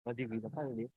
बदी भी बता दे।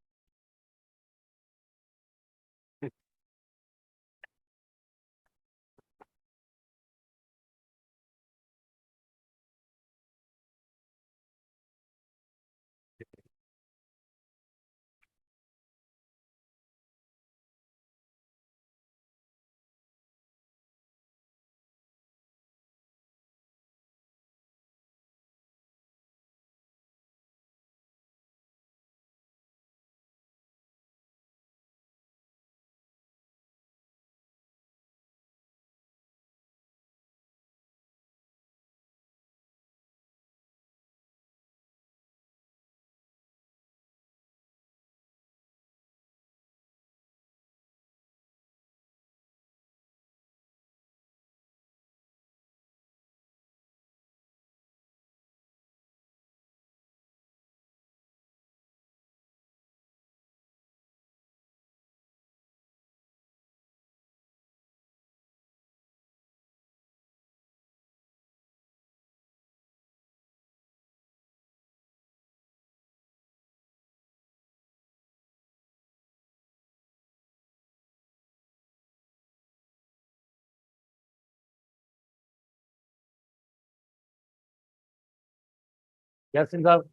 यासिन साहब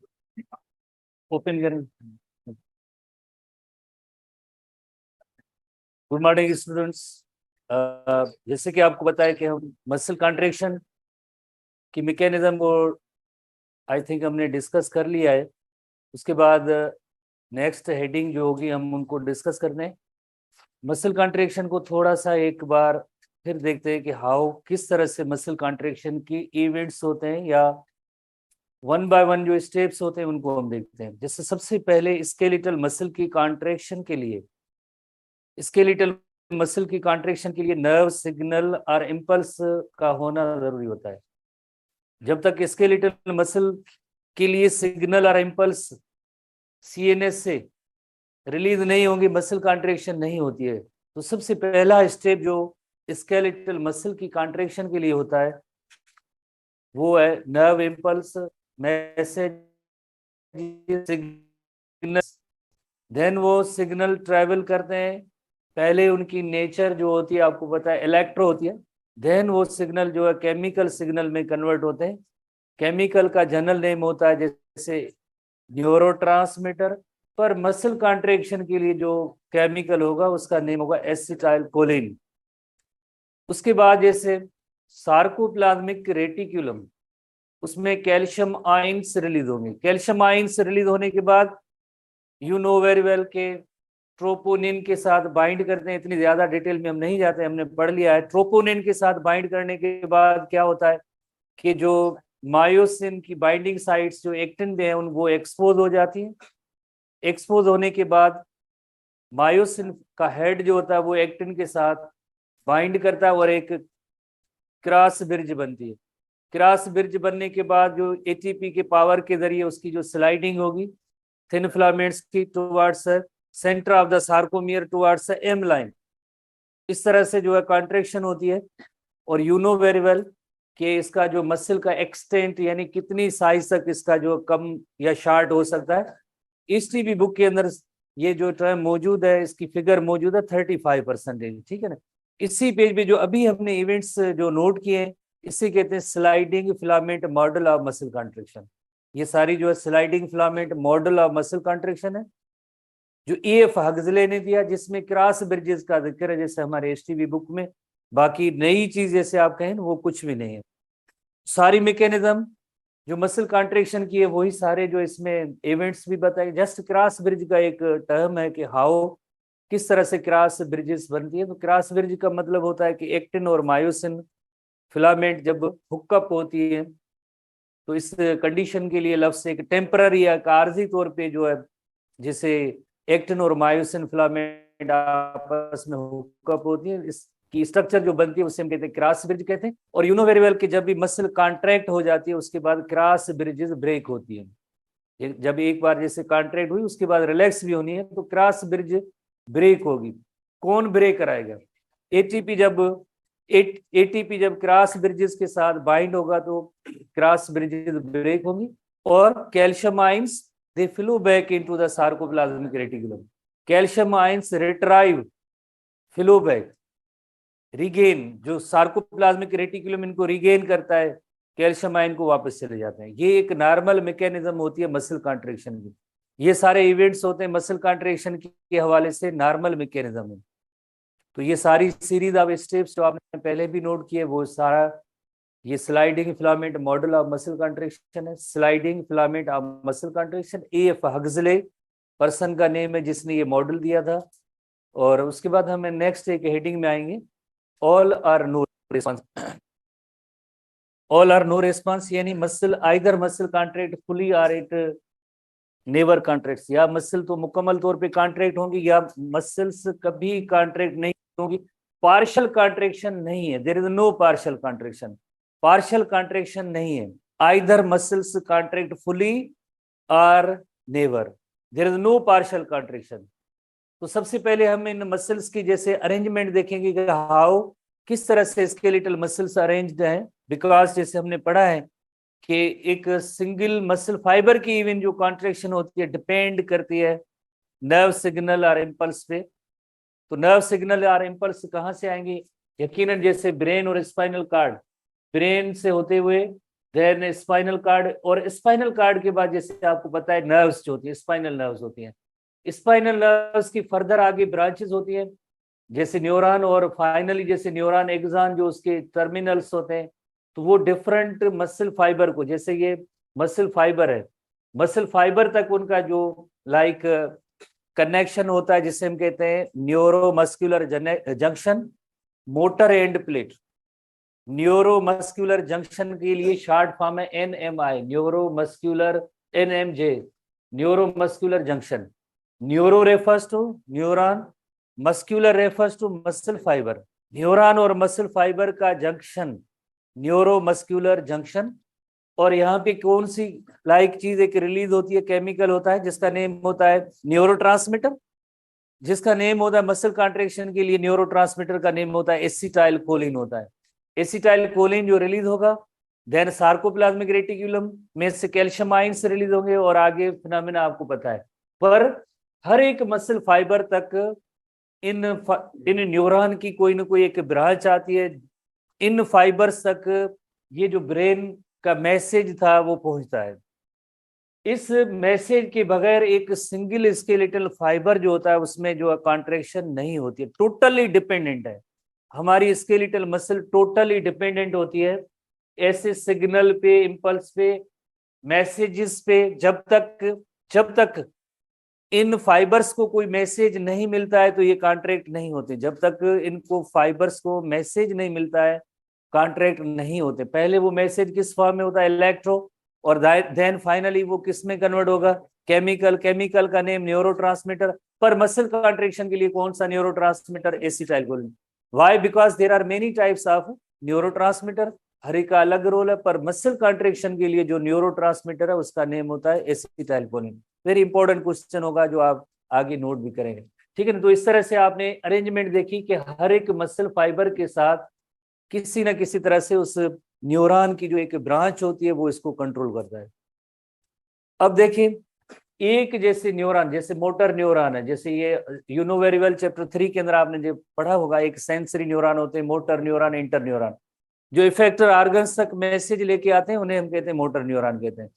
ओपन करें। Good morning students. जैसे कि आपको बताया कि हम मसल कॉन्ट्रैक्शन की मैकेनिज्म को आई थिंक हमने डिस्कस कर लिया है। उसके बाद नेक्स्ट हेडिंग जो होगी हम उनको डिस्कस करने। मसल कॉन्ट्रैक्शन को थोड़ा सा एक बार फिर देखते हैं कि हाउ किस तरह से मसल कॉन्ट्रैक्शन की इवेंट्स होते हैं या वन बाय वन जो स्टेप्स होते हैं उनको हम देखते हैं। जैसे सबसे पहले स्केलेटल मसल की कॉन्ट्रैक्शन के लिए स्केलेटल मसल की कॉन्ट्रैक्शन के लिए नर्व सिग्नल और इम्पल्स का होना जरूरी होता है। जब तक स्केलेटल मसल के लिए सिग्नल और इम्पल्स सीएनएस से रिलीज नहीं होंगी, मसल कॉन्ट्रैक्शन नहीं होती है। तो सबसे पहला स्टेप जो स्केलेटल मसल की कॉन्ट्रैक्शन के लिए होता है वो है nerve impulse message signal. Then वो सिग्नल ट्रेवल करते हैं। पहले उनकी नेचर जो होती है आपको पता है इलेक्ट्रो होती है। देन वो सिग्नल जो है केमिकल सिग्नल में कन्वर्ट होते हैं। केमिकल का जनरल नेम होता है जैसे न्यूरोट्रांसमीटर, पर मसल कॉन्ट्रैक्शन के लिए जो केमिकल होगा उसका नेम होगा एसिटाइल कोलिन। उसके बाद जैसे सार्कोप्लाज्मिक रेटिक्यूलम, उसमें कैल्शियम आयंस रिलीज होंगे। कैल्शियम आयंस रिलीज होने के बाद यू नो वेरी वेल के ट्रोपोनिन के साथ बाइंड करते हैं। इतनी ज्यादा डिटेल में हम नहीं जाते, हमने पढ़ लिया है। ट्रोपोनिन के साथ बाइंड करने के बाद क्या होता है कि जो मायोसिन की बाइंडिंग साइट्स जो एक्टिन में है उन वो एक्सपोज हो जाती है। एक्सपोज होने के बाद मायोसिन का हेड जो होता है वो एक्टिन के साथ बाइंड करता है और एक क्रॉस ब्रिज बनती है। क्रॉस ब्रिज बनने के बाद जो एटीपी के पावर के जरिए उसकी जो स्लाइडिंग होगी थिन फिलामेंट्स की towards centre of the sarcomere towards M line, इस तरह से जो है कॉन्ट्रैक्शन होती है। और यू नो वेरी वेल कि इसका जो मसल का एक्सटेंट यानी कितनी साइज तक इसका जो कम या शार्ट हो सकता है, इस टीबी बुक के अंदर ये जो टर्म मौजूद है, इसकी फिगर मौजूद है 35%। ठीक है ना। इसी पेज पे जो अभी हमने इवेंट्स जो नोट किए हैं इसे कहते हैं sliding filament model of muscle contraction. ये सारी जो है sliding filament model of muscle contraction है जो EF हग्सले ने दिया, जिसमें क्रॉस ब्रिजेस का जिक्र है जैसे हमारे एसटीबी बुक में। बाकी नई चीज जैसे आप कहें वो कुछ भी नहीं है। सारी मैकेनिज्म जो मसल कॉन्ट्रैक्शन की है वही सारे जो इसमें इवेंट्स भी बताए। जस्ट क्रॉस ब्रिज का एक टर्म है कि हाउ किस तरह से क्रॉस ब्रिजेस बनती है। तो क्रॉस ब्रिज का मतलब होता है कि एक्टिन और मायोसिन फिलामेंट जब हुकअप होती है तो इस कंडीशन के लिए लफ्ज एक टेम्पररी या आर्जी तौर पे जो है जिसे एक्टिन और मायोसिन फिलामेंट आपस में हुकअप होती है, इसकी स्ट्रक्चर जो बनती है उसे हम कहते हैं क्रॉस ब्रिज कहते हैं। और यू नो वेरी वेल कि जब भी मसल कॉन्ट्रैक्ट हो जाती है उसके बाद क्रॉस ब्रिजेस ब्रेक होती है। जब एक बार जैसे कॉन्ट्रैक्ट हुई उसके बाद रिलैक्स भी होनी है तो क्रॉस ब्रिज ब्रेक होगी। कौन ब्रेक कराएगा? एटीपी जब एटीपी जब क्रॉस ब्रिजेस के साथ बाइंड होगा तो क्रॉस ब्रिजेस ब्रेक होगी और calcium ions they flow back into the sarcoplasmic reticulum. Calcium ions retrieve, flow back, regain, जो सार्कोप्लाज्मिक रेटिकुलम इनको रिगेन करता है, कैल्शियम आयन को वापस चले जाते हैं। ये एक नॉर्मल मैकेनिज्म होती है मसल कॉन्ट्रैक्शन की। ये सारे इवेंट्स होते हैं मसल कॉन्ट्रैक्शन के हवाले से नॉर्मल मैकेनिज्म है। तो ये सारी सीरीज ऑफ स्टेप्स जो आपने पहले भी नोट किए वो सारा ये sliding filament model of muscle contraction है। Sliding filament of muscle contraction, A.F. Huxley person का नेम है जिसने ये मॉडल दिया था। और उसके बाद हमें नेक्स्ट एक हेडिंग में आएंगे, all or no response. All or no response यानी muscle either muscle contract fully or it never contracts, या मसल तो मुकम्मल तौर पे कॉन्ट्रैक्ट होंगी या मसल्स कभी कॉन्ट्रैक्ट नहीं होंगी। पार्शियल कॉन्ट्रैक्शन नहीं है, there is no partial contraction, partial contraction नहीं है। आइदर मसल्स कॉन्ट्रैक्ट फुली और never, there is no partial contraction. तो सबसे पहले हम इन मसल्स की जैसे अरेंजमेंट देखेंगे कि हाउ, किस तरह से स्केलेटल मसल्स अरेंज्ड हैं। बिकॉज जैसे हमने पढ़ा है कि एक सिंगल मसल फाइबर की इवन जो कॉन्ट्रैक्शन होती है डिपेंड करती है नर्व सिग्नल और इम्पल्स पे। तो नर्व सिग्नल और इम्पल्स कहाँ से आएंगे? यकीनन जैसे ब्रेन और स्पाइनल कार्ड, ब्रेन से होते हुए देन स्पाइनल कार्ड, और स्पाइनल कार्ड के बाद जैसे आपको पता है नर्व्स जो होती है स्पाइनल नर्व्स होती हैं। स्पाइनल नर्व्स की फर्दर आगे ब्रांचेस होती हैं जैसे न्यूरॉन, और फाइनली जैसे न्यूरॉन एक्सॉन जो उसके टर्मिनल्स होते हैं। तो वो डिफरेंट मसल फाइबर को, जैसे ये मसल फाइबर है, मसल फाइबर तक उनका जो लाइक कनेक्शन होता है जिसे हम कहते हैं neuromuscular junction, motor end plate. Neuromuscular junction के लिए शॉर्ट फॉर्म है NMI, neuromuscular, NMJ, neuromuscular junction. Neuro refers to neuron, muscular refers to muscle fibre. Neuron और मसल फाइबर का जंक्शन न्यूरोमस्कुलर जंक्शन। और यहाँ पे कौन सी लाइक चीज एक रिलीज होती है, केमिकल होता है जिसका नेम होता है न्यूरोट्रांसमीटर, जिसका नेम होता है मसल कॉन्ट्रैक्शन के लिए न्यूरोट्रांसमीटर का नेम होता है एसिटाइल कोलिन होता है। एसिटाइल कोलिन जो रिलीज होगा देन सार्कोप्लाज्मिक रेटिकुलम में से कैल्शियम आयंस रिलीज होंगे, और आगे फिनोमेना आपको पता है। पर हर एक मसल फाइबर तक इन न्यूरॉन की कोई ना कोई एक ब्रांच आती है, इन फाइबर्स तक ये जो ब्रेन का मैसेज था वो पहुंचता है। इस मैसेज के बगैर एक सिंगल स्केलेटल फाइबर जो होता है उसमें जो कॉन्ट्रैक्शन नहीं होती है, टोटली डिपेंडेंट है। हमारी स्केलेटल मसल टोटली डिपेंडेंट होती है ऐसे सिग्नल पे, इम्पल्स पे, मैसेजेस पे। जब तक इन फाइबर्स को कोई मैसेज नहीं मिलता है तो ये कॉन्ट्रैक्ट नहीं होते। जब तक इनको फाइबर्स को मैसेज नहीं मिलता है कॉन्ट्रैक्ट नहीं होते। पहले वो मैसेज किस फॉर्म में होता है? इलेक्ट्रो, और देन फाइनली वो किस में कन्वर्ट होगा? केमिकल। केमिकल का नेम न्यूरोट्रांसमीटर। पर मसल कॉन्ट्रैक्शन के लिए कौन सा neurotransmitter? Acetylcholine. Why? Because there are many types of neurotransmitter, हर एक का अलग रोल है। पर मसल कॉन्ट्रैक्शन के लिए जो न्यूरोट्रांसमीटर है उसका नेम होता है एसिटाइलकोलिन। वेरी इंपॉर्टेंट क्वेश्चन होगा जो आप आगे नोट भी करेंगे, ठीक है ना। तो इस तरह से आपने अरेंजमेंट देखी कि हर एक मसल फाइबर के साथ किसी ना किसी तरह से उस न्यूरॉन की जो एक ब्रांच होती है वो इसको कंट्रोल करता है। अब देखिए, एक जैसे न्यूरॉन, जैसे मोटर न्यूरॉन है, जैसे ये you know very well chapter 3 के अंदर आपने जो पढ़ा होगा, एक सेंसरी न्यूरॉन होते हैं, मोटर न्यूरॉन, इंटर न्यूरॉन। जो इफेक्टर ऑर्गन्स तक मैसेज लेके आते हैं उन्हें हम कहते हैं मोटर न्यूरॉन कहते हैं।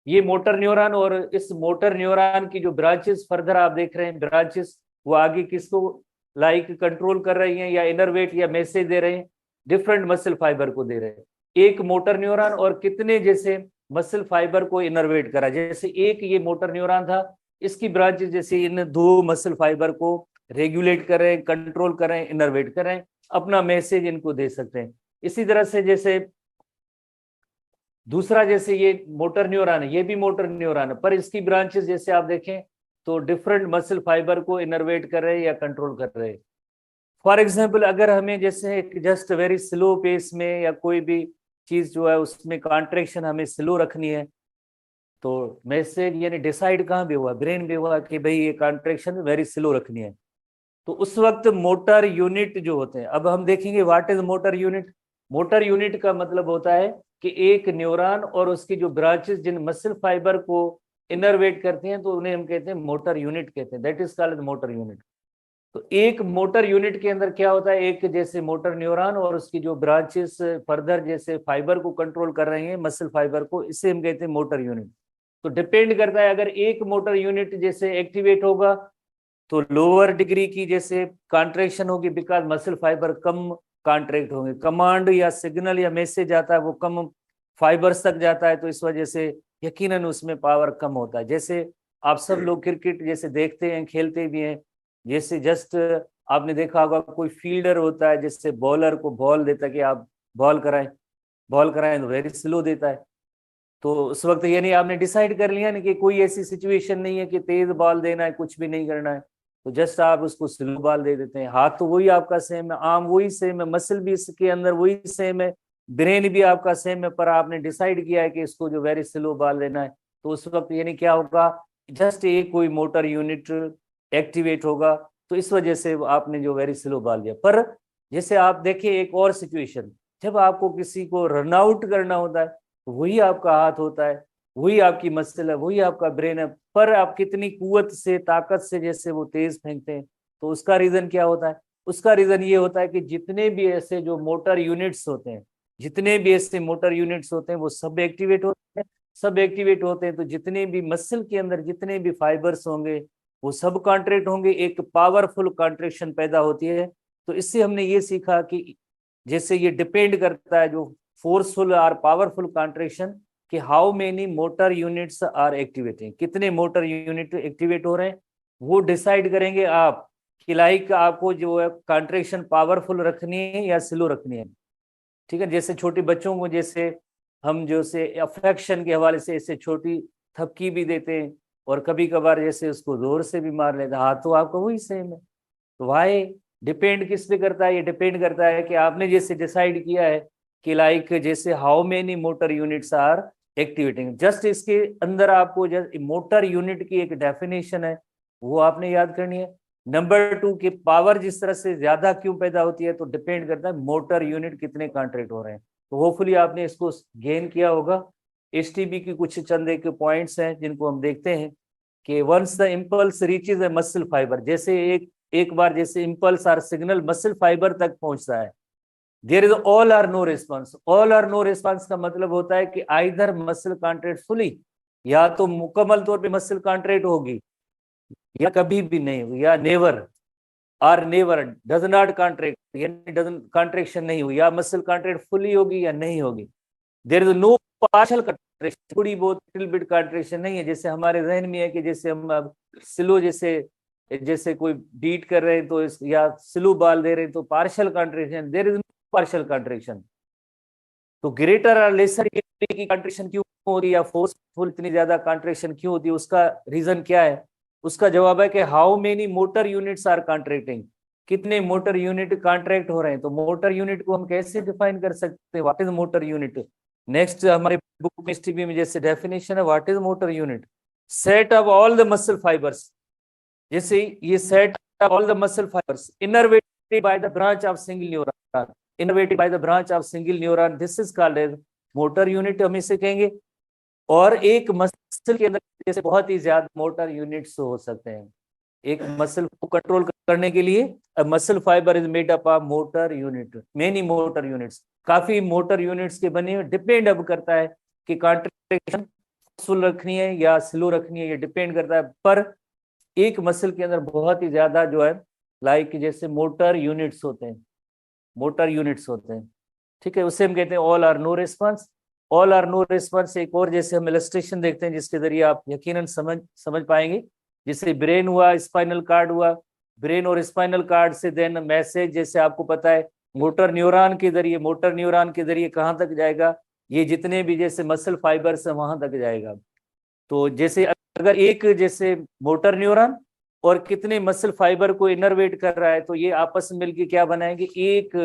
ये मोटर न्यूरॉन, और इस मोटर न्यूरॉन की जो ब्रांचेस फर्दर आप देख रहे हैं, ब्रांचेस वो आगे किसको लाइक कंट्रोल कर रही हैं या इनरवेट या मैसेज दे रहे हैं? डिफरेंट मसल फाइबर को दे रहे हैं। एक मोटर न्यूरॉन और कितने जैसे मसल फाइबर को इनरवेट करा। जैसे एक ये मोटर न्यूरॉन था, इसकी ब्रांचेस जैसे इन दो मसल फाइबर को रेगुलेट कर रहे हैं, कंट्रोल कर रहे हैं, इनरवेट कर रहे हैं, अपना मैसेज इनको दे सकते हैं। इसी तरह से जैसे दूसरा, जैसे ये मोटर न्यूरॉन है, ये भी मोटर न्यूरॉन है, पर इसकी ब्रांचेस जैसे आप देखें तो डिफरेंट मसल फाइबर को इनरवेट कर रहे हैं या कंट्रोल कर रहे हैं। फॉर एग्जाम्पल, अगर हमें जैसे जस्ट वेरी स्लो पेस में या कोई भी चीज जो है उसमें कॉन्ट्रैक्शन हमें स्लो रखनी है, तो मैसेज यानी डिसाइड कहाँ भी हुआ? ब्रेन भी हुआ कि भाई ये कॉन्ट्रैक्शन वेरी स्लो रखनी है। तो उस वक्त मोटर यूनिट जो होते हैं, अब हम देखेंगे what is motor unit. Motor unit का मतलब होता है कि एक न्यूरॉन और उसकी जो ब्रांचेस जिन मसल फाइबर को इनरवेट करती हैं, तो उन्हें हम कहते हैं मोटर यूनिट कहते हैं, that is called motor unit. तो एक मोटर यूनिट के अंदर क्या होता है, एक जैसे मोटर न्यूरॉन और उसकी जो ब्रांचेस फर्दर जैसे फाइबर को कंट्रोल कर रही हैं, मसल फाइबर को, इसे हम कहते हैं मोटर यूनिट। तो डिपेंड करता है, अगर एक मोटर यूनिट जैसे एक्टिवेट होगा तो लोअर डिग्री की जैसे कॉन्ट्रेक्शन होगी, because muscle fibre come contract होंगे, कमांड या सिग्नल या मैसेज आता है वो कम फाइबर्स तक जाता है, तो इस वजह से यकीनन उसमें पावर कम होता है। जैसे आप सब लोग क्रिकेट जैसे देखते हैं, खेलते भी हैं, जैसे जस्ट आपने देखा होगा कोई फील्डर होता है, जिससे बॉलर को बॉल देता है कि आप बॉल कराएं तो वेरी स्लो देता है। तो उस वक्त यानी आपने डिसाइड कर लिया ना कि कोई ऐसी सिचुएशन नहीं है कि तेज बॉल देना है, कुछ भी नहीं करना है, तो जस्ट आप उसको स्लो बॉल दे देते हैं। हाथ तो वही आपका सेम है, आर्म वही सेम है, मसल भी इसके अंदर वही सेम है, ब्रेन भी आपका सेम है, पर आपने डिसाइड किया है कि इसको जो वेरी स्लो बॉल देना है, तो उस वक्त यानी क्या होगा, जस्ट एक कोई मोटर यूनिट एक्टिवेट होगा, तो इस वजह से आपने जो वेरी स्लो बॉल दिया। पर जैसे आप देखिए एक और सिचुएशन, जब आपको किसी को रन आउट करना होता है, वही आपका हाथ होता है, वही आपकी मसल है, वही आपका ब्रेन है, पर आप कितनी कुव्वत से ताकत से जैसे वो तेज फेंकते हैं। तो उसका रीजन क्या होता है, उसका रीजन ये होता है कि जितने भी ऐसे जो मोटर यूनिट्स होते हैं, जितने भी ऐसे मोटर यूनिट्स होते हैं वो सब एक्टिवेट होते हैं, सब एक्टिवेट होते हैं, तो जितने भी मसल के अंदर जितने भी फाइबर्स होंगे वो सब कॉन्ट्रैक्ट होंगे, एक पावरफुल कॉन्ट्रेक्शन पैदा होती है। तो इससे हमने ये सीखा कि जैसे ये डिपेंड करता है जो फोर्सफुल और पावरफुल कॉन्ट्रेक्शन, कि how many motor units are activating, कितने मोटर यूनिट एक्टिवेट हो रहे हैं, वो डिसाइड करेंगे आप कि लाइक आपको जो है कॉन्ट्रेक्शन पावरफुल रखनी है या स्लो रखनी है। ठीक है, जैसे छोटे बच्चों को जैसे हम जैसे अफेक्शन के हवाले से ऐसे छोटी थपकी भी देते हैं, और कभी कभार जैसे उसको जोर से भी मार लेते हैं, हाथ तो आपका वही सेम है। तो वाई डिपेंड किस पे करता है, ये डिपेंड करता है कि आपने जैसे डिसाइड किया है कि लाइक जैसे how many motor units are activating. Just इसके अंदर आपको जस्ट मोटर यूनिट की एक डेफिनेशन है, वो आपने याद करनी है। नंबर 2 की पावर जिस तरह से ज्यादा क्यों पैदा होती है, तो डिपेंड करता है मोटर यूनिट कितने कॉन्ट्रैक्ट हो रहे हैं। तो होपफुली आपने इसको गेन किया होगा। एसटीबी की कुछ चंद एक पॉइंट्स हैं जिनको हम देखते हैं कि once the impulse reaches a muscle fibre, जैसे एक बार जैसे इम्पल्स और सिग्नल मसल फाइबर तक पहुंचता है, there is all or no response. All or no response का मतलब होता है कि आइदर मसल कॉन्ट्रैक्ट फुली, या तो मुकम्मल तौर पे मसल कॉन्ट्रैक्ट होगी, या कभी भी नहीं होगी, या नेवर और नेवर डज नॉट कॉन्ट्रैक्ट, यानी डजन कॉन्ट्रैक्शन नहीं हुई, या मसल कॉन्ट्रैक्ट फुली होगी या नहीं होगी। There is no partial contraction, थोड़ी बहुत लिटिल बिट कॉन्ट्रैक्शन नहीं है। जैसे हमारे जहन में है कि जैसे हम अब स्लो जैसे जैसे कोई बीट कर रहे हैं तो या स्लो बॉल दे रहे हैं तो partial contraction, there is no partial contraction. तो ग्रेटर और लेसर की कॉन्ट्रैक्शन क्यों होती है, या फोर्सफुल इतनी ज्यादा कॉन्ट्रैक्शन क्यों होती है, उसका रीजन क्या है? उसका जवाब है कि how many motor units are contracting, कितने मोटर यूनिट कॉन्ट्रैक्ट हो रहे हैं। तो मोटर यूनिट को हम कैसे डिफाइन कर सकते हैं, what is motor unit? Next हमारे बुक में एसटीबी में जैसे डेफिनेशन है, what is motor unit? Set of all the muscle fibres, जैसे ये set of all the muscle fibres innervated by the branch of single neuron, innervated by the branch of single neuron, this is called as motor unit, हम इसे कहेंगे। और एक muscle के अंदर जैसे बहुत ही ज्यादा मोटर यूनिट्स हो सकते हैं, एक मसल को कंट्रोल करने के लिए muscle fibre is made up of motor unit, many motor units, काफी मोटर यूनिट्स के बने हुए। डिपेंड अब करता है कि कॉन्ट्रैक्शन फुल रखनी है या स्लो रखनी है, ये डिपेंड करता है। पर एक मसल के अंदर बहुत ही ज्यादा जो है लाइक जैसे मोटर यूनिट्स होते हैं, मोटर यूनिट्स होते हैं। ठीक है, उसे हम कहते हैं all or no response. All or no response एक और जैसे हम इलस्ट्रेशन देखते हैं जिसके जरिए आप यकीनन समझ पाएंगे। जैसे ब्रेन हुआ, स्पाइनल कार्ड हुआ, ब्रेन और स्पाइनल कार्ड से देन मैसेज जैसे आपको पता है मोटर न्यूरॉन के जरिए, मोटर न्यूरॉन के जरिए कहाँ तक जाएगा, ये जितने भी जैसे मसल फाइबर्स है वहां तक जाएगा। तो जैसे अगर एक जैसे मोटर न्यूरॉन और कितने मसल फाइबर को इनर्वेट कर रहा है, तो ये आपस में मिलकर क्या बनाएंगे, एक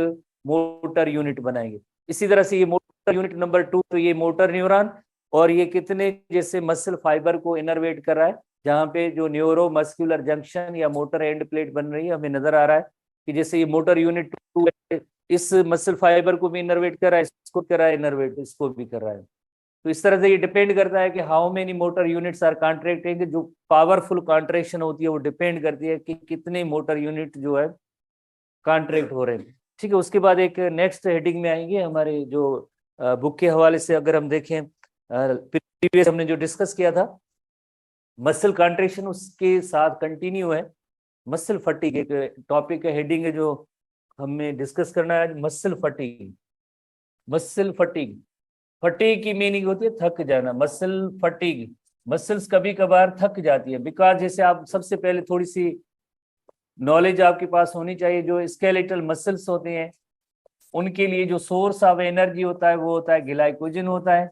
मोटर यूनिट बनाएंगे। इसी तरह से ये मोटर यूनिट नंबर 2, तो ये मोटर न्यूरॉन और ये कितने जैसे मसल फाइबर को इनर्वेट कर रहा है, जहाँ पे जो न्यूरो मस्कुलर जंक्शन या मोटर एंड प्लेट बन रही है, हमें नजर आ रहा है कि जैसे ये मोटर यूनिट 2 इस मसल फाइबर को भी इनर्वेट कर रहा है, इसको कर रहा है इनर्वेट, इसको भी कर रहा है। तो इस तरह से ये डिपेंड करता है कि how many motor units are contracting. जो पावरफुल कॉन्ट्रैक्शन होती है वो डिपेंड करती है कि कितने मोटर यूनिट जो है कॉन्ट्रैक्ट हो रहे हैं। ठीक है, उसके बाद एक नेक्स्ट हेडिंग में आएंगे हमारे जो बुक के हवाले से अगर हम देखें, प्रीवियस हमने जो डिस्कस किया था मसल कॉन्ट्रैक्शन, उसके साथ कंटिन्यू है मसल फटीग। एक टॉपिक है, हेडिंग है जो हमें डिस्कस करना है, muscle fatigue. Muscle fatigue, fatigue की मीनिंग होती है थक जाना। मसल फटीग, मसल्स कभी कभार थक जाती है। बिकॉज जैसे आप सबसे पहले थोड़ी सी नॉलेज आपके पास होनी चाहिए, जो स्केलेटल मसल्स होते हैं उनके लिए जो सोर्स ऑफ एनर्जी होता है वो होता है ग्लाइकोजन होता है।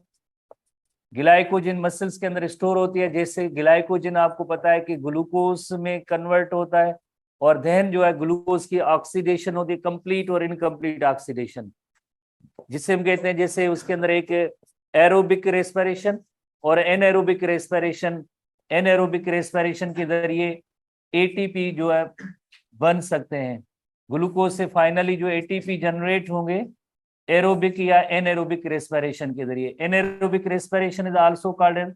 ग्लाइकोजन मसल्स के अंदर स्टोर होती है। जैसे ग्लाइकोजन आपको पता है कि ग्लूकोज में कन्वर्ट होता है, और देन जो है ग्लूकोज की ऑक्सीडेशन होती है, कंप्लीट और इनकम्प्लीट ऑक्सीडेशन, जिसे हम कहते हैं जैसे उसके अंदर एक एरोबिक रेस्पिरेशन और एनएरोबिक रेस्पिरेशन। एनएरोबिक रेस्पिरेशन के जरिए एटीपी जो है बन सकते हैं। ग्लूकोज से फाइनली जो एटीपी जनरेट होंगे एरोबिक या एनएरोबिक रेस्पिरेशन के जरिए। Anaerobic respiration is also called as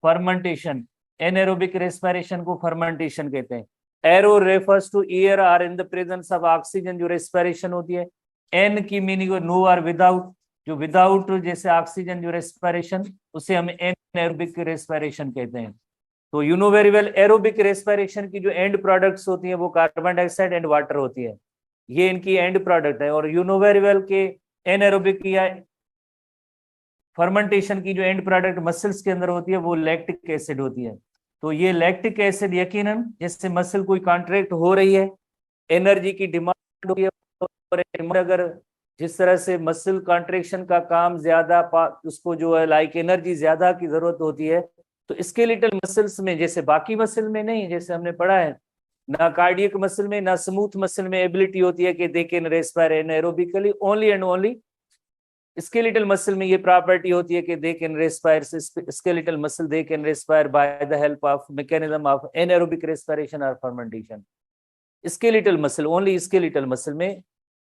fermentation. Anaerobic respiration को फर्मेंटेशन कहते हैं। Aero refers to air or in the presence of oxygen, जो रेस्पिरेशन होती है। एन की मीनिंग नो आर विदाउट, जो विदाउट जैसे ऑक्सीजन जो रेस्पिरेशन, उसे हम एनएरोबिक रेस्पिरेशन कहते हैं। तो you know very well, aerobic respiration की जो एंड प्रोडक्ट्स होती हैं वो कार्बन डाइऑक्साइड एंड वाटर होती है, ये इनकी एंड प्रोडक्ट है। और यू नो वेरी वेल के एनएरोबिक या फर्मेंटेशन की जो एंड प्रोडक्ट मसल्स के अंदर होती है वो लैक्टिक एसिड होती है। तो ये लैक्टिक एसिड यकीनन जैसे मसल कोई कॉन्ट्रैक्ट हो रही है, एनर्जी की डिमांड हो रही है, और अगर जिस तरह से मसल कॉन्ट्रैक्शन का काम ज्यादा, उसको जो है लाइक एनर्जी ज्यादा की जरूरत होती है, तो स्केलेटल मसल्स में, जैसे बाकी मसल में नहीं, जैसे हमने पढ़ा है ना कार्डियक मसल में ना स्मूथ मसल में एबिलिटी होती है कि they can respire anaerobically, only and only skeletal muscle में ये प्रॉपर्टी होती है कि they can respire. Skeletal muscle they can respire by the help of mechanism of anaerobic respiration और fermentation. Skeletal muscle, only skeletal muscle में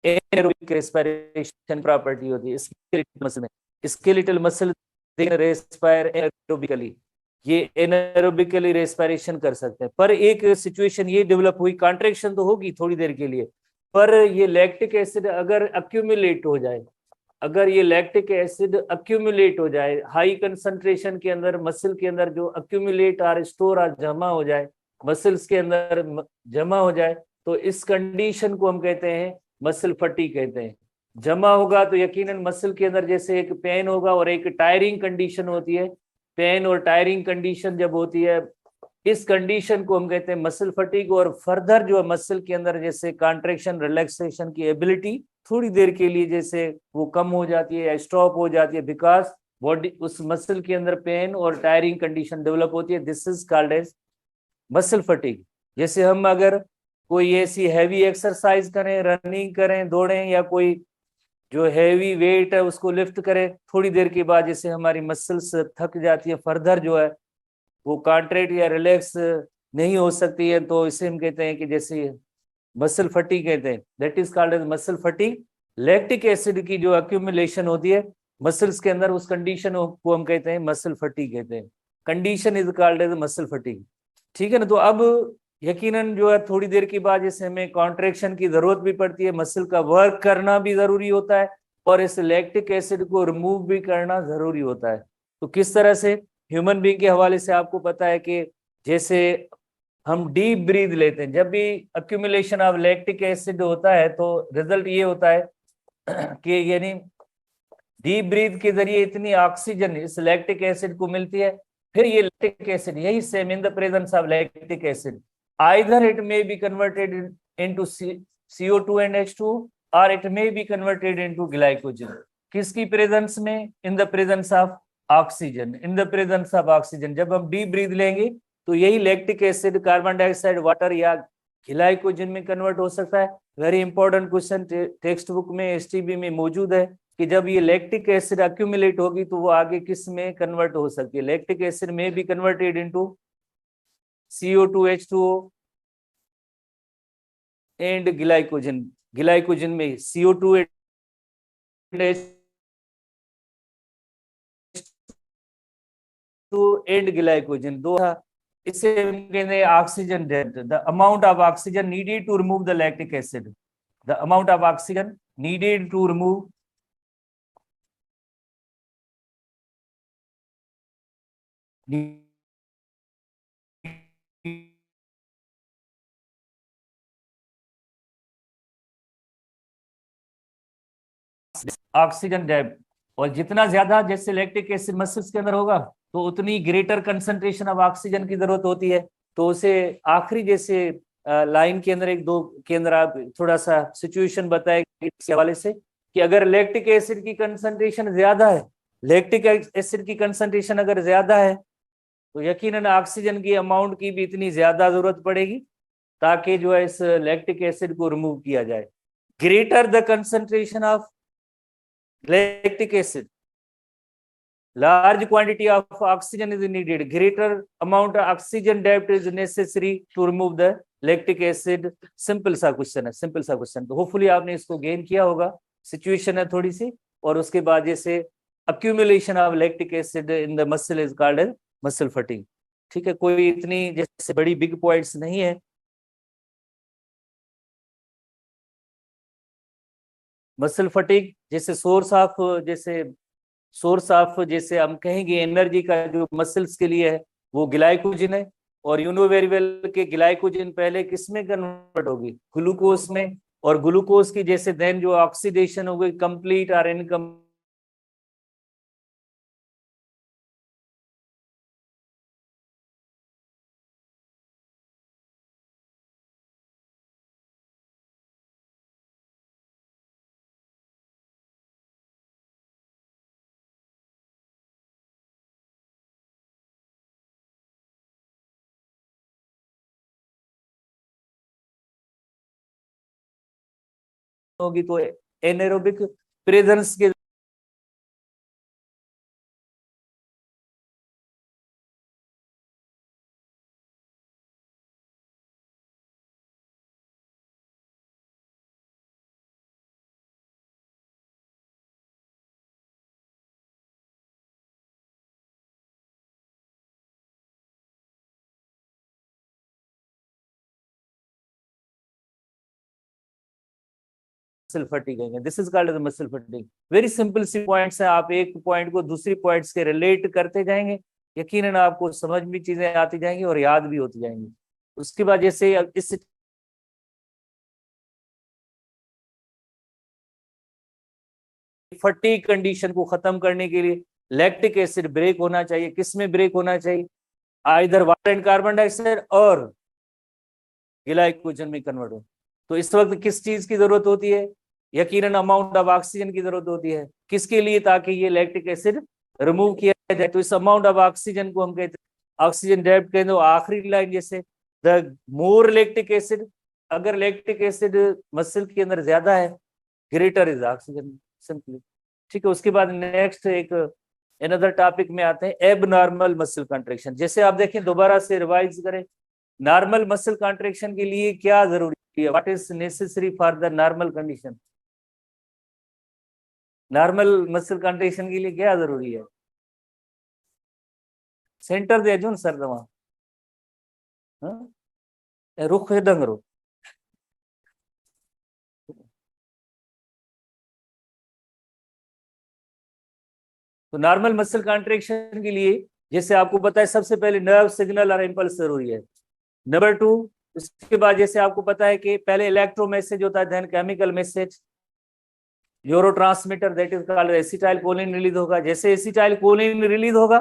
anaerobic respiration property होती है। Skeletal muscle में, skeletal muscle they can respire anaerobically, ये anaerobically respiration कर सकते हैं। पर एक सिचुएशन ये डेवलप हुई, कॉन्ट्रैक्शन तो होगी थोड़ी देर के लिए, पर ये लैक्टिक एसिड अगर अक्यूमुलेट हो जाए, अगर ये लैक्टिक एसिड अक्यूमुलेट हो जाए हाई कंसंट्रेशन के अंदर, मसल के अंदर जो अक्यूमुलेट और स्टोर और जमा हो जाए, मसल्स के अंदर जमा हो जाए, तो इस कंडीशन को हम कहते हैं मसल फटीग कहते हैं। जमा होगा तो यकीनन मसल के अंदर जैसे एक पेन होगा और एक टायरिंग कंडीशन होती है। पेन और टायरिंग कंडीशन जब होती है, इस कंडीशन को हम कहते हैं मसल फटीग। और फर्दर जो है मसल के अंदर जैसे कॉन्ट्रैक्शन रिलैक्सेशन की एबिलिटी थोड़ी देर के लिए जैसे वो कम हो जाती है या स्टॉप हो जाती है, बिकॉज बॉडी उस मसल के अंदर पेन और टायरिंग कंडीशन डेवलप होती है। This is called as muscle fatigue. जैसे हम अगर कोई ऐसी हैवी एक्सरसाइज करें, रनिंग करें, दौड़ें, या कोई जो हैवी वेट है उसको लिफ्ट करें, थोड़ी देर के बाद जैसे हमारी मसल्स थक जाती है, फर्दर जो है वो कॉन्ट्रैक्ट या रिलैक्स नहीं हो सकती है, तो इसे हम कहते हैं कि जैसे मसल फटीग कहते हैं। That is called as muscle fatigue. Lactic acid की जो अक्यूमुलेशन होती है मसल्स के अंदर, उस कंडीशन को हम कहते हैं मसल फटीग कहते हैं। Condition is called as muscle fatigue. ठीक है ना। तो अब यकीनन जो है थोड़ी देर के बाद जैसे हमें कॉन्ट्रैक्शन की जरूरत भी पड़ती है, मसल का वर्क करना भी जरूरी होता है, और इस लैक्टिक एसिड को रिमूव भी करना जरूरी होता है। तो किस तरह से, ह्यूमन बीइंग के हवाले से आपको पता है कि जैसे हम डीप ब्रीथ लेते हैं, जब भी अक्यूमुलेशन ऑफ लैक्टिक एसिड होता है तो रिजल्ट ये होता है कि यानी डीप ब्रीथ के जरिए इतनी ऑक्सीजन इस लैक्टिक एसिड को मिलती है, फिर ये लैक्टिक एसिड यही same in the presence of lactic acid either it may be converted into CO2 and H2 और it may be converted into glycogen. किसकी प्रेजेंस में? इन the presence of oxygen. In the presence of oxygen जब हम deep breath लेंगे तो यही lactic acid carbon dioxide, water या glycogen में कन्वर्ट हो सकता है। Very important question text book में STB में मौजूद है कि जब ये लैक्टिक एसिड अक्यूमुलेट होगी तो वो आगे किस में कन्वर्ट हो सकती है। लैक्टिक एसिड में भी converted into CO2 H2O and glycogen. Glycogen में CO2 and to and glycogen दो था। इसे कहते हैं oxygen depth, the amount of oxygen needed to remove the lactic acid, the amount of oxygen needed to remove oxygen depth. और जितना ज्यादा जैसे लैक्टिक एसिड मसल्स के अंदर होगा तो उतनी ग्रेटर कंसंट्रेशन ऑफ ऑक्सीजन की जरूरत होती है। तो उसे आखिरी जैसे लाइन के अंदर एक दो के अंदर आप थोड़ा सा सिचुएशन बताए इस हवाले से कि अगर लैक्टिक एसिड की कंसंट्रेशन ज्यादा है, लैक्टिक एसिड की कंसंट्रेशन अगर ज्यादा है तो यकीनन ऑक्सीजन की अमाउंट की भी इतनी ज्यादा जरूरत पड़ेगी ताकि जो है इस लैक्टिक एसिड को रिमूव किया जाए। Greater the concentration of lactic acid, large quantity of oxygen is needed, greater amount of oxygen depth is necessary to remove the lactic acid। Simple सा क्वेश्चन है, सिंपल सा क्वेश्चन। तो hopefully आपने इसको gain किया होगा। सिचुएशन है थोड़ी सी, और उसके बाद जैसे accumulation of lactic acid in the muscle is called as muscle fatigue. ठीक है, कोई इतनी जैसे बड़ी बिग पॉइंट्स नहीं है। मसल फटीग जैसे सोर्स ऑफ जैसे हम कहेंगे एनर्जी का जो मसल्स के लिए है वो ग्लाइकोजन है। और यूनोवेरिएबल के ग्लाइकोजन पहले किस में कन्वर्ट होगी? ग्लूकोज में। और ग्लूकोज की जैसे देन जो ऑक्सीडेशन होगी कंप्लीट और इनकम होगी तो एनेरोबिक प्रेजेंस के मसल फटीग कहेंगे। This is called as muscle fatigue. Very simple सी पॉइंट्स है, आप एक पॉइंट को दूसरी पॉइंट्स के रिलेट करते जाएंगे, यकीनन आपको समझ भी चीजें आती जाएंगी और याद भी होती जाएंगी। उसके बाद जैसे इस फटीग कंडीशन को खत्म करने के लिए लैक्टिक एसिड ब्रेक होना चाहिए। किस में ब्रेक होना चाहिए? Either water and carbon dioxide और ग्लाइकोजन में कन्वर्ट हो। तो इस वक्त किस चीज की जरूरत होती है? यकीनन अमाउंट ऑफ ऑक्सीजन की जरूरत होती है। किसके लिए? ताकि ये लैक्टिक एसिड रिमूव किया जाए। तो इस अमाउंट ऑफ ऑक्सीजन को हम कहते हैं ऑक्सीजन डेप्थ कहते हैं। आखिरी लाइन जैसे द मोर लैक्टिक एसिड, अगर लैक्टिक एसिड मसल के अंदर ज्यादा है, ग्रेटर इज ऑक्सीजन, सिंपली। ठीक है, उसके बाद नेक्स्ट एक अनदर टॉपिक में आते हैं, एबनॉर्मल मसल कंट्रैक्शन। जैसे आप देखें, दोबारा से रिवाइज करें, नॉर्मल मसल कंट्रैक्शन के लिए क्या जरूरी है? What is necessary for the normal condition? Normal muscle contraction के लिए क्या जरूरी है? सेंटर दे जो सर दवा रुख दंगरो। तो नॉर्मल मसल कंट्रैक्शन के लिए जैसे आपको पता है सबसे पहले नर्व सिग्नल और इम्पल्स जरूरी है। नंबर 2, उसके बाद जैसे आपको पता है कि पहले इलेक्ट्रो मैसेज होता है, then chemical message, neurotransmitter that is called acetyl choline release होगा। जैसे एसिटाइल कोलिन रिलीज होगा,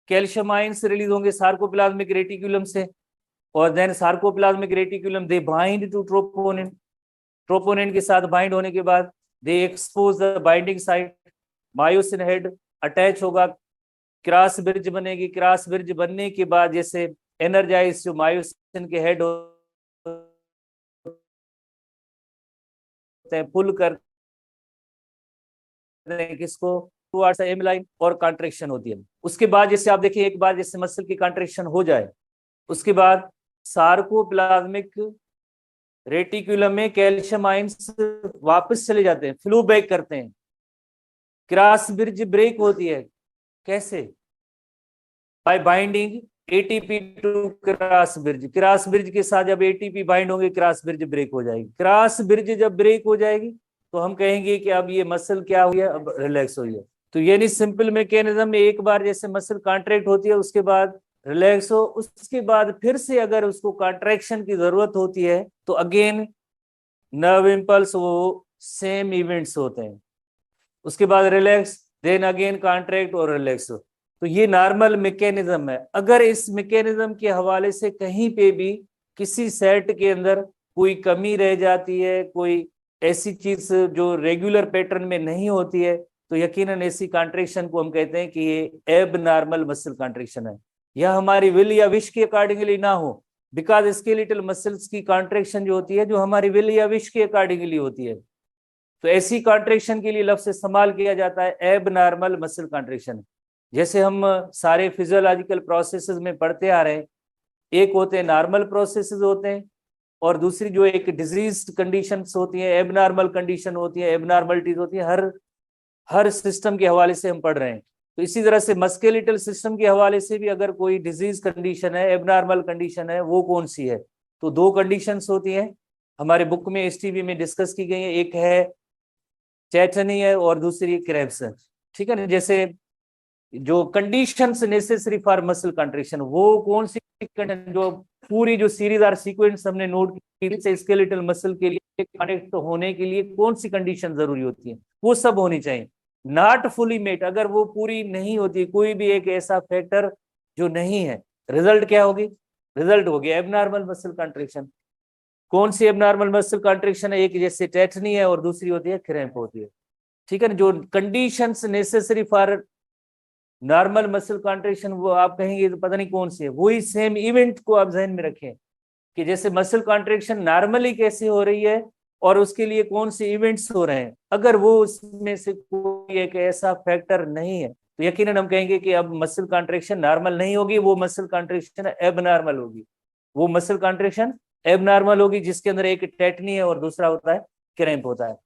कैल्शियम आयंस रिलीज होंगे सार्कोप्लाज्मिक रेटिकुलम से, और then sarcoplasmic reticulum they bind to troponin. Troponin के साथ बाइंड होने के बाद they expose the binding site, myosin head attach होगा, क्रॉस ब्रिज बनेगी। क्रॉस ब्रिज बनने के बाद जैसे एनर्जाइज जो मायोसिन के हेड होते हैं पुल करते हैं किसको? टुवर्ड्स एम लाइन, और कॉन्ट्रेक्शन होती है। उसके बाद जैसे आप देखिए, एक बार जैसे मसल की कॉन्ट्रेक्शन हो जाए उसके बाद सार्कोप्लाज्मिक रेटिकुलम में कैल्शियम आयंस वापस चले जाते हैं, फ्लो बैक करते हैं, क्रॉस ब्रिज ब्रेक होती है। कैसे? By binding ATP to cross bridge. Cross bridge के साथ जब एटीपी बाइंड होंगे क्रॉस ब्रिज ब्रेक हो जाएगी। क्रॉस ब्रिज जब ब्रेक हो जाएगी तो हम कहेंगे कि अब ये मसल क्या हुई है, अब रिलैक्स हुई है। तो यानी सिंपल मैकेनिज्म में एक बार जैसे मसल कॉन्ट्रैक्ट होती है उसके बाद रिलैक्स हो, उसके बाद फिर से अगर उसको कॉन्ट्रैक्शन की जरूरत होती है तो अगेन नर्व इम्पल्स, वो सेम इवेंट्स होते हैं, उसके बाद रिलैक्स, देन अगेन कॉन्ट्रैक्ट और रिलैक्स। तो ये नॉर्मल मैकेनिज्म है। अगर इस मैकेनिज्म के हवाले से कहीं पे भी किसी सेट के अंदर कोई कमी रह जाती है, कोई ऐसी चीज जो रेगुलर पैटर्न में नहीं होती है, तो यकीनन ऐसी कॉन्ट्रैक्शन को हम कहते हैं कि ये एब नॉर्मल मसल कॉन्ट्रैक्शन है। यह हमारी विल या विश के अकॉर्डिंगली ना हो, बिकॉज स्केलेटल मसल्स की कॉन्ट्रैक्शन जो होती है जो हमारी विल या विश के अकॉर्डिंगली होती है, तो ऐसी कॉन्ट्रैक्शन के लिए लफ्ज इस्तेमाल किया जाता है एब नॉर्मल मसल कॉन्ट्रैक्शन। जैसे हम सारे फिजियोलॉजिकल प्रोसेसेस में पढ़ते आ रहे हैं, एक होते हैं नॉर्मल प्रोसेसेस होते हैं, और दूसरी जो एक डिजीज कंडीशंस होती हैं, एबनॉर्मल कंडीशन होती है, एबनॉर्मलिटीज होती है, हर सिस्टम के हवाले से हम पढ़ रहे हैं। तो इसी तरह से मस्कुलेटल सिस्टम के हवाले से भी अगर कोई डिजीज कंडीशन है, एबनॉर्मल कंडीशन है, वो कौन सी है, तो दो कंडीशंस होती हैं, हमारे बुक में एसटीबी में डिस्कस की गई है। एक है टेटनी है और दूसरी क्रैम्प्स है, ठीक है ना। जैसे जो conditions necessary for muscle contraction, वो कौन सी जो पूरी जो सीरीज आर सीक्वेंस हमने नोट की, स्केलेटल मसल के लिए कनेक्ट होने के लिए कौन सी कंडीशन जरूरी होती है, वो सब होनी चाहिए। नॉट फुली मेट, अगर वो पूरी नहीं होती, कोई भी एक ऐसा फैक्टर जो नहीं है, रिजल्ट क्या होगी, रिजल्ट होगी एबनॉर्मल मसल कंट्रैक्शन। कौन सी एबनॉर्मल मसल कंट्रैक्शन है, एक जैसे टेटनी है और दूसरी होती है क्रैम्प होती है, ठीक है ना। जो conditions necessary for normal muscle contraction, वो आप कहेंगे तो पता नहीं कौन सी है, वही सेम इवेंट को आप ध्यान में रखें कि जैसे मसल कॉन्ट्रैक्शन नॉर्मली कैसे हो रही है और उसके लिए कौन से इवेंट्स हो रहे हैं। अगर वो उसमें से कोई एक ऐसा फैक्टर नहीं है तो यकीनन हम कहेंगे कि अब मसल कॉन्ट्रैक्शन नॉर्मल नहीं होगी, वो मसल कॉन्ट्रैक्शन एबनॉर्मल होगी, वो मसल कॉन्ट्रैक्शन एबनॉर्मल होगी जिसके अंदर एक टेटनी है और दूसरा होता है क्रैम्प होता है।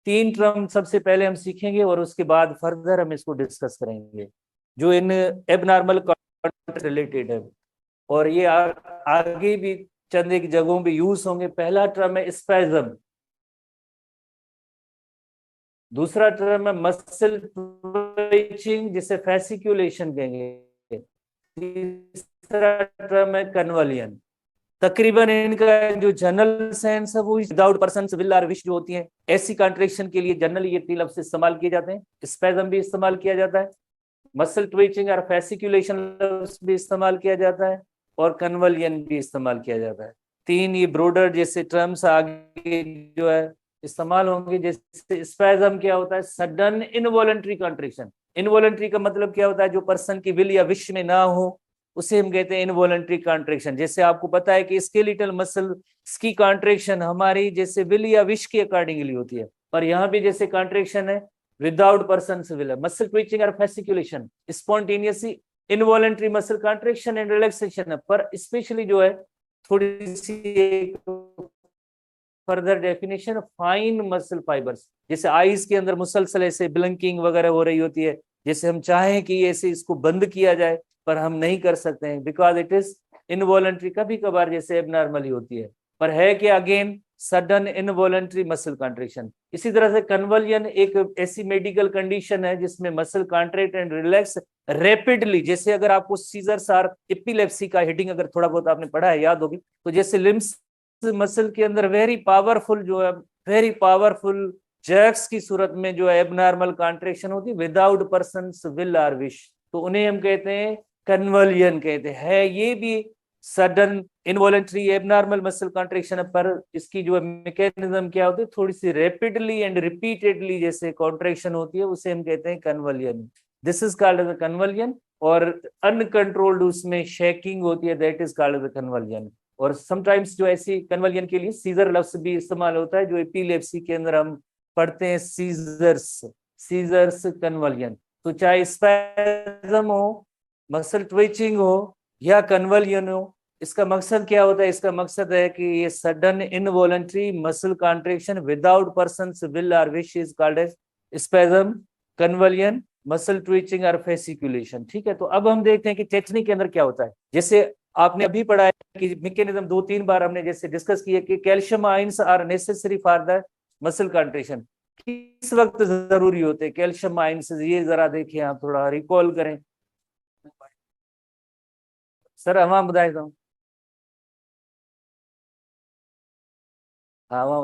तीन टर्म सबसे पहले हम सीखेंगे और उसके बाद फर्दर हम इसको डिस्कस करेंगे जो इन एबनॉर्मल रिलेटेड है, और ये आगे भी चंद एक जगहों पे यूज होंगे। पहला टर्म है स्पैज्म, दूसरा टर्म है मसल ट्विचिंग जिसे फैसिकुलेशन कहेंगे, तीसरा टर्म है कन्वलियन। तकरीबन इनका जो जनरल सेंस है वो विदाउट पर्सन विल और विश जो होती है, ऐसी कॉन्ट्रैक्शन के लिए जनरली ये तीन लफ्ज इस्तेमाल किए जाते हैं। स्पैज्म भी इस्तेमाल किया जाता है, मसल ट्विचिंग और फैसिकुलेशन भी इस्तेमाल किया जाता है, और कन्वलियन भी इस्तेमाल किया जाता है। तीन ये ब्रोडर जैसे टर्म्स आगे जो है इस्तेमाल होंगे। जैसे स्पैज्म क्या होता है, सडन इनवॉलंटरी कॉन्ट्रैक्शन। इनवॉलंटरी का मतलब क्या होता है, जो पर्सन की विल या विश में ना हो उसे हम कहते हैं इनवॉलंटरी कॉन्ट्रैक्शन। जैसे आपको पता है कि स्केलेटल मसल की कॉन्ट्रैक्शन हमारी जैसे विल या विश के अकॉर्डिंगली होती है, और यहाँ भी जैसे कॉन्ट्रैक्शन है विदाउट पर्सन विल है। मसल ट्विचिंग और fasciculation spontaneously involuntary muscle contraction and relaxation है, पर स्पेशली जो है थोड़ी सी further definition fine muscle fibres, जैसे आईज के अंदर मुसलसल ऐसे ब्लिंकिंग वगैरह हो रही होती है, जैसे हम चाहें कि ऐसे इसको बंद किया जाए पर हम नहीं कर सकते हैं बिकॉज इट इज इनवॉलंटरी, कभी कभार जैसे एबनॉर्मली होती है, पर है कि again sudden involuntary muscle contraction. इसी तरह से कन्वल्जन एक ऐसी मेडिकल कंडीशन है जिसमें muscle contract and relax rapidly. जैसे अगर आपको सीजर्स आर एपिलेप्सी का हेडिंग अगर थोड़ा बहुत आपने पढ़ा है याद होगी, तो जैसे लिम्स मसल के अंदर वेरी पावरफुल जो है, वेरी पावरफुल जर्क्स की सूरत में जो है एबनॉर्मल कॉन्ट्रैक्शन होती है विदाउट पर्सन्स विल और विश, तो उन्हें हम कहते हैं कन्वल्जन कहते हैं। ये भी sudden involuntary abnormal muscle contraction है, पर इसकी जो मैकेनिज्म क्या होती है, थोड़ी सी रैपिडली एंड रिपीटेडली जैसे कॉन्ट्रैक्शन होती है, उसे हम कहते हैं convulsion. This is called as a convulsion. और अनकंट्रोल्ड उसमें शेकिंग होती है, that is called as a convulsion. और समटाइम्स जो ऐसी कन्वल्जन के लिए सीजर लफ्ज भी इस्तेमाल होता है, जो एपिलेप्सी के अंदर हम पढ़ते हैं सीजर्स कन्वल्जन। तो चाहे स्पैज्म हो, मसल ट्विचिंग हो या कन्वल्जन हो, इसका मकसद क्या होता है, इसका मकसद है कि ये sudden involuntary muscle contraction without persons will और wish is called as spasm, convulsion muscle twitching और फेसिकुलेशन। ठीक है, तो अब हम देखते हैं कि टेटनी के अंदर क्या होता है। जैसे आपने अभी पढ़ा है कि मैकेनिज्म 2-3 बार हमने जैसे डिस्कस किया कि calcium ions are necessary for the muscle contraction. किस वक्त जरूरी होते हैं कैल्शियम आयंस, ये जरा देखिए, आप थोड़ा रिकॉल करें। सर हम बताए तो हाँ वहाँ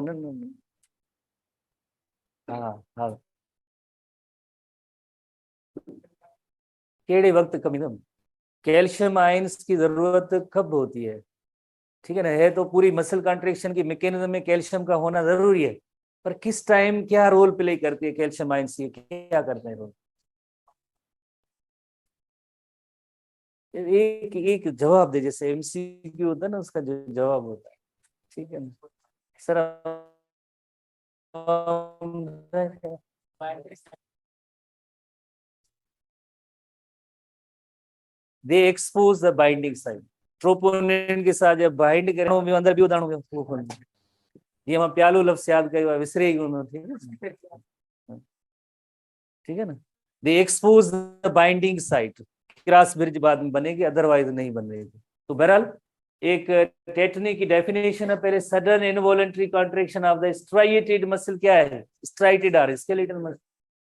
हाँ हाँ केड़े वक्त कमी कम कैल्शियम आयंस की जरूरत कब होती है। ठीक है ना, है तो पूरी मसल कंट्रेक्शन की मैकेनिज्म में कैल्शियम का होना जरूरी है, पर किस टाइम क्या रोल प्ले करती है कैल्शियम आयंस, ये क्या करते हैं रोल। एक एक जवाब दे, जैसे एमसीक्यू होता है ना, उसका जो जवाब होता है। ठीक है ना sir. They expose the binding side, troponin के साथ जब बाइंड करें मैं अंदर भी उदाहरण ट्रोपोनिन, ये हम प्यालू लफ्ज याद करेगा विसरे ठीक है ना। They expose the binding site, cross bridge बाद में बनेगी, अदरवाइज नहीं बनेगी। तो बहरहाल एक टेटनी की डेफिनेशन है, पहले sudden involuntary contraction of the striated muscle, क्या है स्ट्राइटेड और स्केलेटल मसल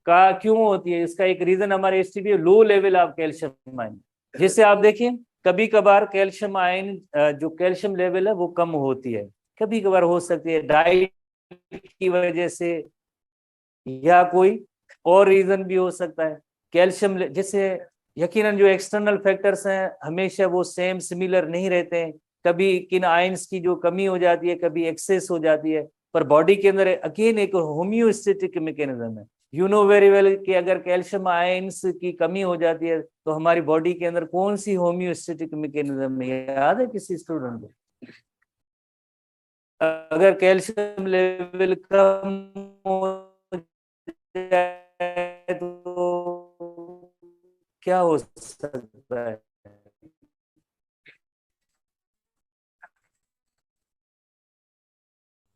का क्यों होती है, इसका एक रीजन हमारे STP low level of calcium ion. जैसे आप देखिए कभी कभार कैल्शियम आयन जो कैल्शियम लेवल है वो कम होती है, कभी कभार हो सकती है डाइट की वजह से, या कोई और रीजन भी हो सकता है। कैल्शियम जैसे यकीनन जो एक्सटर्नल फैक्टर्स हैं हमेशा वो सेम सिमिलर नहीं रहते हैं, कभी किन आयंस की जो कमी हो जाती है, कभी एक्सेस हो जाती है, पर बॉडी के अंदर अगेन एक होम्योस्टेटिक मैकेनिज्म है। यू नो वेरी वेल कि अगर कैल्शियम आयंस की कमी हो जाती है तो हमारी बॉडी के अंदर कौन सी होम्योस्टेटिक मैकेनिज्म है, याद है किसी स्टूडेंट को। अगर कैल्शियम लेवल कम हो जाए तो क्या हो सकता है।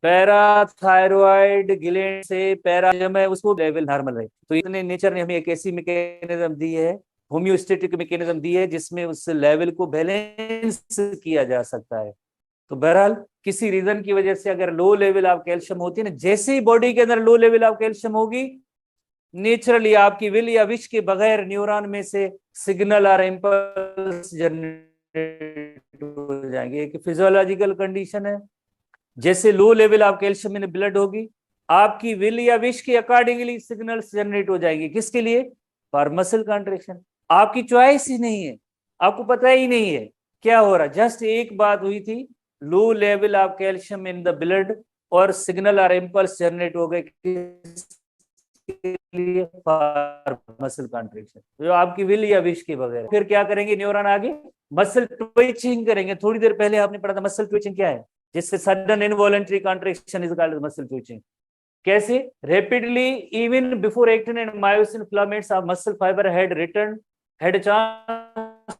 पैराथायरॉयड ग्लैंड से पैराजम है उसको लेवल नॉर्मल है, तो इतने नेचर ने हमें एक ऐसी मैकेनिज्म दी है, होम्योस्टेटिक मैकेनिज्म दी है, जिसमें उस लेवल को बैलेंस किया जा सकता है। तो बहरहाल किसी रीजन की वजह से अगर लो लेवल ऑफ कैल्शियम होती है ना, जैसे ही बॉडी के अंदर लो लेवल ऑफ कैल्शियम होगी, नेचुरली आपकी विल या विश के बगैर न्यूरॉन में से सिग्नल और इंपल्स जनरेट हो जाएंगे। एक फिजियोलॉजिकल कंडीशन है, जैसे लो level of calcium in blood होगी, आपकी विल या विश के अकॉर्डिंगली सिग्नल्स जनरेट हो जाएंगे, किसके लिए, फॉर मसल कॉन्ट्रेक्शन। आपकी चॉइस ही नहीं है, आपको पता ही नहीं है क्या हो रहा, जस्ट एक बात हुई थी, लो level of calcium in the blood और सिग्नल और इंपल्स जनरेट हो गए लिए फॉर मसल कॉन्ट्रेक्शन, जो आपकी विल या विश के बगैर। फिर क्या करेंगे न्यूरॉन आगे, मसल ट्विचिंग करेंगे। थोड़ी देर पहले आपने पढ़ा था मसल ट्विचिंग क्या है, जिससे sudden involuntary contraction is called muscle twitching. कैसे, rapidly even before actin and myosin filaments of muscle fibre had chance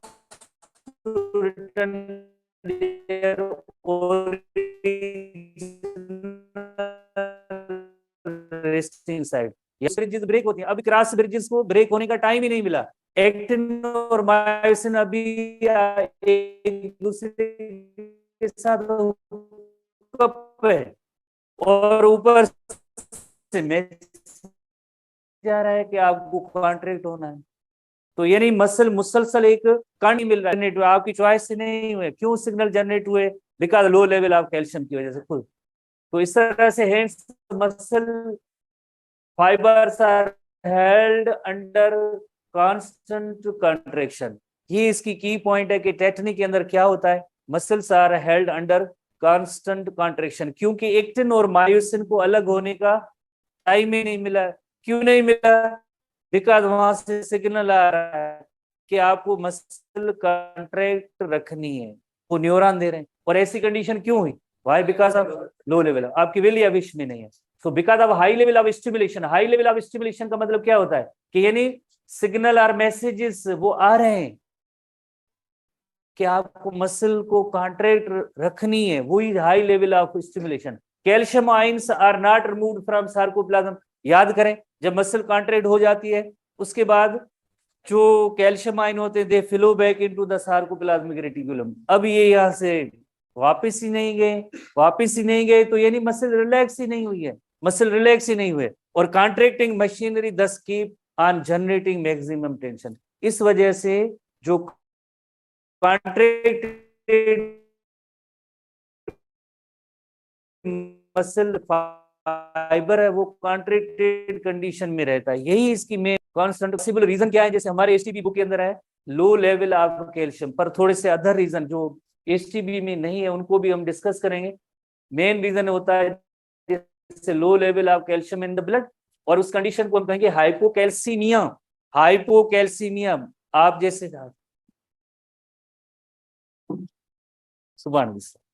to return their resting side. ये ब्रिजेस ब्रेक होती हैं, अभी क्रॉस ब्रिजेस को ब्रेक होने का टाइम ही नहीं मिला, एक्टिन और मायोसिन अभी एक दूसरे के साथ कप है, और ऊपर से मैसेज जा रहा है कि आपको कॉन्ट्रैक्ट होना है। तो यानी मसल मुसलसल एक कण मिल रहा है, आपकी चॉइस से नहीं हुए। क्यों सिग्नल जनरेट हुए, because low level of calcium की वजह से खुद। तो इस तरह से hence muscle fibres are held under constant contraction. ये इसकी की पॉइंट है कि टेटनी के अंदर क्या होता है, muscles are held under constant contraction, क्योंकि एक्टिन और मायोसिन को अलग होने का टाइम ही नहीं मिला। क्यों नहीं मिला, बिकॉज वहां से सिग्नल आ रहा है कि आपको मसल कंट्रैक्ट रखनी है, वो न्यूरॉन दे रहे हैं। और ऐसी कंडीशन क्यों हुई, why, because of low level, आपकी विल या विश में नहीं है। So because of high level of stimulation, high level of stimulation का मतलब क्या होता है कि यानी सिग्नल और मैसेजेस वो आ रहे हैं कि आपको मसल को कॉन्ट्रैक्ट रखनी है, वही high level of stimulation. Calcium ions are not removed from sarcoplasm. याद करें, जब मसल कॉन्ट्रैक्ट हो जाती है उसके बाद जो कैल्शियम आयन होते हैं they flow back into the sarcoplasmic reticulum. अब ये यहाँ से वापस ही नहीं गए, वापस ही नहीं गए, तो यानी मसल रिलैक्स ही नहीं हुई है, मसल रिलैक्स ही नहीं हुए, और कॉन्ट्रैक्टिंग मशीनरी दस keep on generating maximum tension. इस वजह से जो कॉन्ट्रैक्टेड मसल फाइबर है वो कॉन्ट्रैक्टेड कंडीशन में रहता है। यही इसकी मेन कॉन्स्टेंट पॉसिबल रीजन क्या है, जैसे हमारे एसटीपी बुक के अंदर है लो लेवल ऑफ कैल्शियम, पर थोड़े से अदर रीजन जो एसटीबी में नहीं है उनको भी हम डिस्कस करेंगे। मेन रीजन होता है जैसे लो level of calcium in the blood, और उस कंडीशन को हम कहेंगे हाइपोकैल्सीमिया। हाइपोकैल्सीमिया आप जैसे सुभान अल्लाह।